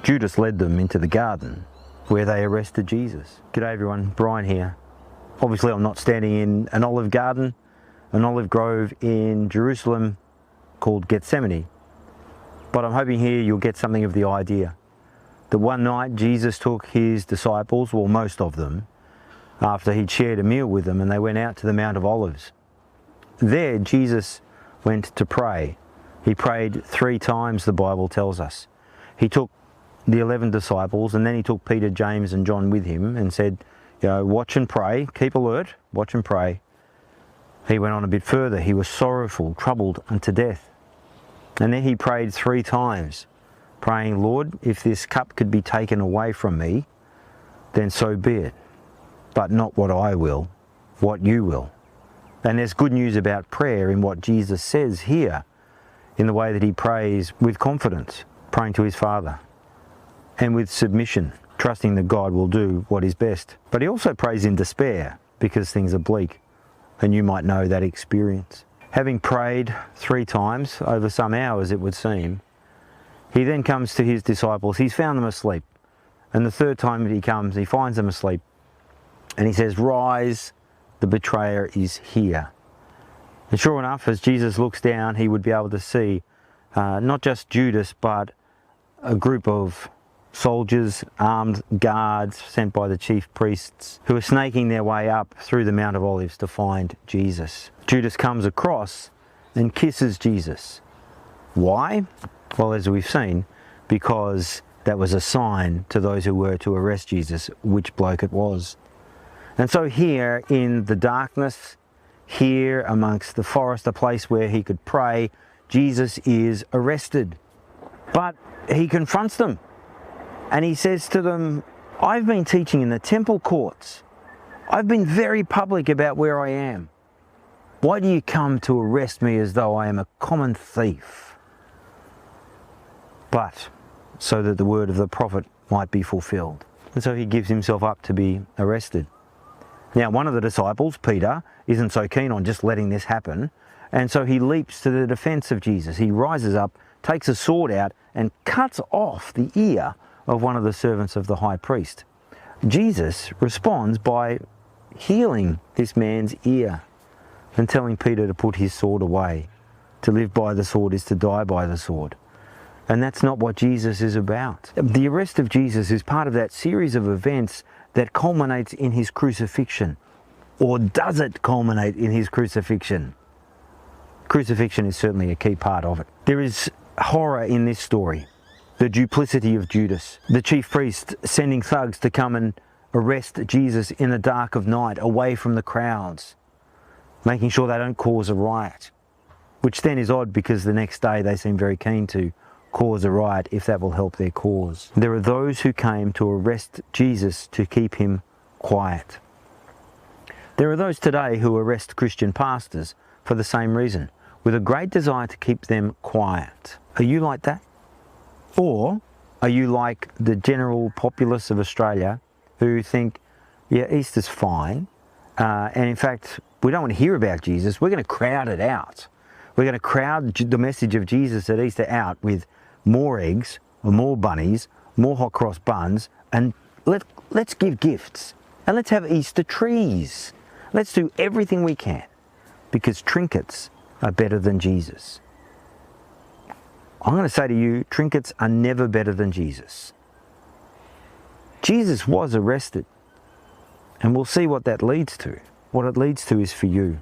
Judas led them into the garden where they arrested Jesus. G'day everyone, Brian here. Obviously I'm not standing in an olive garden, an olive grove in Jerusalem called Gethsemane, but I'm hoping here you'll get something of the idea that one night Jesus took his disciples, well most of them, after he'd shared a meal with them, and they went out to the Mount of Olives. There Jesus went to pray. He prayed 3 times, the Bible tells us. He took the 11 disciples, and then he took Peter, James and John with him and said, watch and pray, keep alert, watch and pray. He went on a bit further. He was sorrowful, troubled unto death. And then he prayed 3 times, praying, Lord, if this cup could be taken away from me, then so be it. But not what I will, what you will. And there's good news about prayer in what Jesus says here, in the way that he prays with confidence, praying to his Father, and with submission, trusting that God will do what is best. But he also prays in despair, because things are bleak, and you might know that experience. Having prayed 3 times, over some hours it would seem, he then comes to his disciples. He's found them asleep. And the 3rd time that he comes, he finds them asleep. And he says, rise, the betrayer is here. And sure enough, as Jesus looks down, he would be able to see not just Judas, but a group of soldiers, armed guards sent by the chief priests, who are snaking their way up through the Mount of Olives to find Jesus. Judas comes across and kisses Jesus. Why? Well, as we've seen, because that was a sign to those who were to arrest Jesus which bloke it was. And so here in the darkness, here amongst the forest, a place where he could pray, Jesus is arrested. But he confronts them and he says to them, I've been teaching in the temple courts. I've been very public about where I am. Why do you come to arrest me as though I am a common thief? But so that the word of the prophet might be fulfilled. And so he gives himself up to be arrested. Now, one of the disciples, Peter, isn't so keen on just letting this happen, and so he leaps to the defense of Jesus. He rises up, takes a sword out, and cuts off the ear of one of the servants of the high priest. Jesus responds by healing this man's ear and telling Peter to put his sword away. To live by the sword is to die by the sword. And that's not what Jesus is about. The arrest of Jesus is part of that series of events that culminates in his crucifixion. Or does it culminate in his crucifixion? Crucifixion is certainly a key part of it. There is horror in this story. The duplicity of Judas. The chief priest sending thugs to come and arrest Jesus in the dark of night, away from the crowds, making sure they don't cause a riot. Which then is odd, because the next day they seem very keen to cause a riot if that will help their cause. There are those who came to arrest Jesus to keep him quiet. There are those today who arrest Christian pastors for the same reason, with a great desire to keep them quiet. Are you like that? Or are you like the general populace of Australia who think, yeah, Easter's fine, and in fact, we don't want to hear about Jesus, we're going to crowd it out. We're going to crowd the message of Jesus at Easter out with more eggs, more bunnies, more hot cross buns, and let's give gifts. And let's have Easter trees. Let's do everything we can, because trinkets are better than Jesus. I'm going to say to you, trinkets are never better than Jesus. Jesus was arrested, and we'll see what that leads to. What it leads to is for you.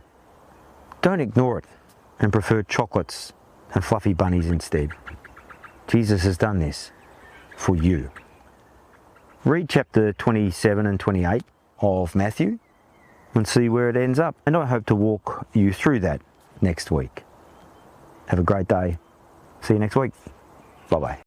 Don't ignore it and prefer chocolates and fluffy bunnies instead. Jesus has done this for you. Read chapter 27 and 28 of Matthew and see where it ends up. And I hope to walk you through that next week. Have a great day. See you next week. Bye-bye.